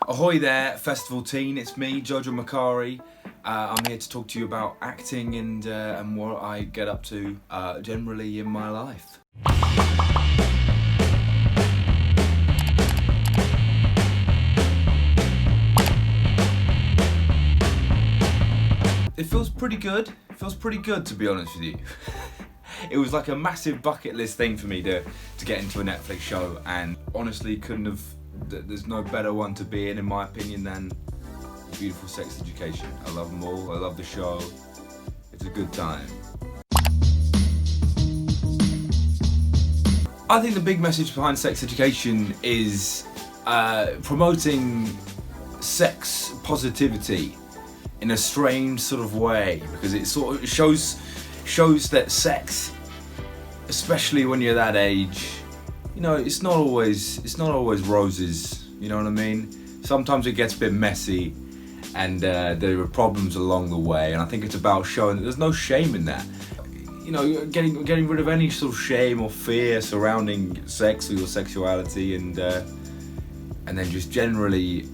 Ahoy there, festival teen, it's me, JOJO Macari. I'm here to talk to you about acting and what I get up to generally in my life. It feels pretty good. It feels pretty good, to be honest with you. It was like a massive bucket list thing for me to get into a Netflix show, and honestly there's no better one to be in my opinion, than Beautiful Sex Education. I love them all, I love the show, it's a good time. I think the big message behind Sex Education is promoting sex positivity in a strange sort of way, because it sort of shows that sex, especially when you're that age, you know, it's not always roses, you know what I mean? Sometimes it gets a bit messy, and there are problems along the way, and I think it's about showing that there's no shame in that. You know, getting rid of any sort of shame or fear surrounding sex or your sexuality, and then just generally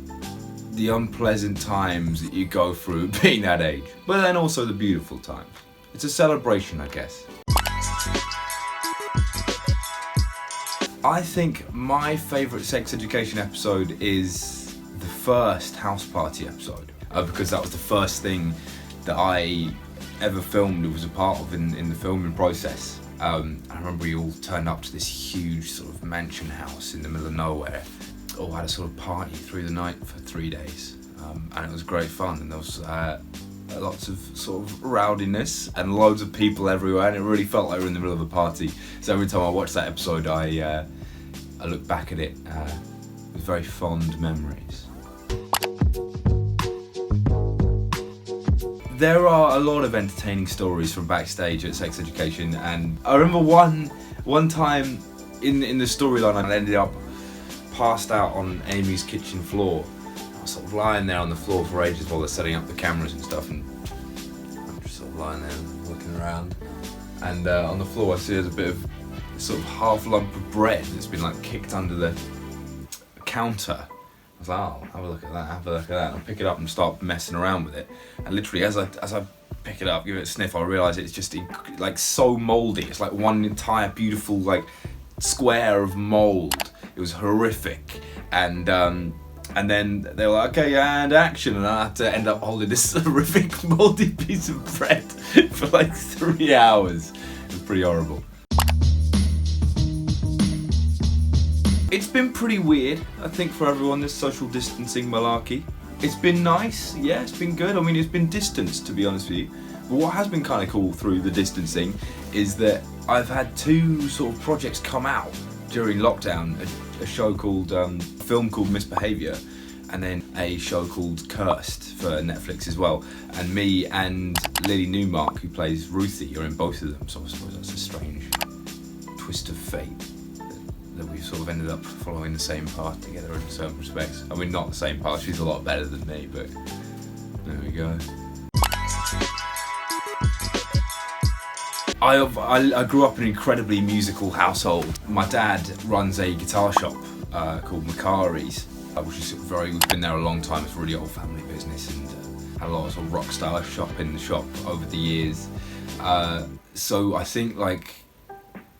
the unpleasant times that you go through being that age, but then also the beautiful times. It's a celebration, I guess. I think my favourite Sex Education episode is the first house party episode, because that was the first thing that I ever filmed and was a part of in the filming process. I remember we all turned up to this huge sort of mansion house in the middle of nowhere. All had a sort of party through the night for 3 days, and it was great fun, and there was lots of sort of rowdiness and loads of people everywhere, and it really felt like we were in the middle of a party. So every time I watch that episode, I look back at it with very fond memories. There are a lot of entertaining stories from backstage at Sex Education, and I remember one time in the storyline I ended up passed out on Amy's kitchen floor. I was sort of lying there on the floor for ages while they're setting up the cameras and stuff, and I'm just sort of lying there looking around, and on the floor I see there's a bit of sort of half lump of bread that's been like kicked under the counter. I was like, oh, have a look at that. And I pick it up and start messing around with it, and literally as I pick it up, give it a sniff, I realise it's just like so mouldy. It's like one entire beautiful like square of mould. It was horrific, and then they were like, okay, and action, and I had to end up holding this horrific mouldy piece of bread for like 3 hours. It was pretty horrible. It's been pretty weird, I think, for everyone, this social distancing malarkey. It's been nice, yeah, it's been good. I mean, it's been distanced, to be honest with you. But what has been kind of cool through the distancing is that I've had 2 sort of projects come out during lockdown, a show called, a film called Misbehaviour, and then a show called Cursed for Netflix as well. And me and Lily Newmark, who plays Ruthie, are in both of them, so I suppose that's a strange twist of fate that we've sort of ended up following the same path together in certain respects. I mean, not the same path, she's a lot better than me, but there we go. I grew up in an incredibly musical household. My dad runs a guitar shop called Macari's, which is we've been there a long time. It's a really old family business, and had a lot of sort of rock star shop in the shop over the years. So I think like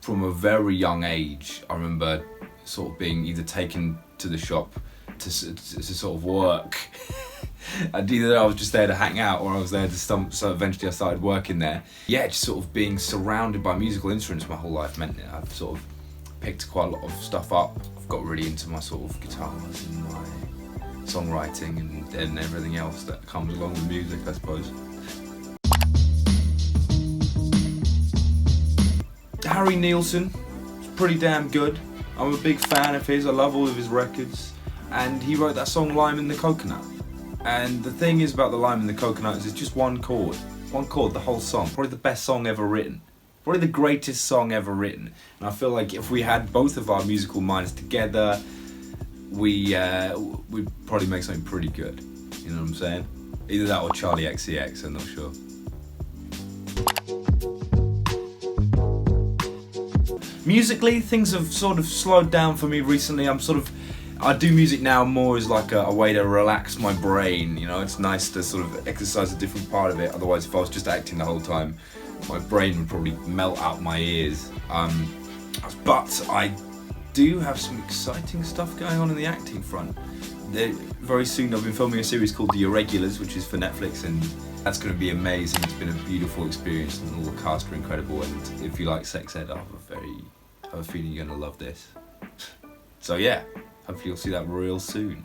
from a very young age, I remember sort of being either taken to the shop to sort of work. And either I was just there to hang out, or I was there to stump, so eventually I started working there. Yeah, just sort of being surrounded by musical instruments my whole life meant that I've sort of picked quite a lot of stuff up. I've got really into my sort of guitars and my songwriting and everything else that comes along with music, I suppose. Harry Nilsson is pretty damn good. I'm a big fan of his, I love all of his records. And he wrote that song Lime in the Coconut. And the thing is about the Lime in the Coconut is it's just one chord, the whole song. Probably the best song ever written. Probably the greatest song ever written. And I feel like if we had both of our musical minds together, we'd probably make something pretty good. You know what I'm saying? Either that or Charlie XCX, I'm not sure. Musically, things have sort of slowed down for me recently. I do music now more as like a way to relax my brain, you know. It's nice to sort of exercise a different part of it. Otherwise, if I was just acting the whole time, my brain would probably melt out my ears. But I do have some exciting stuff going on in the acting front. Very soon I've been filming a series called The Irregulars, which is for Netflix, and that's going to be amazing. It's been a beautiful experience and all the cast are incredible, and if you like sex ed, I have a feeling you're going to love this. So yeah, hopefully you'll see that real soon.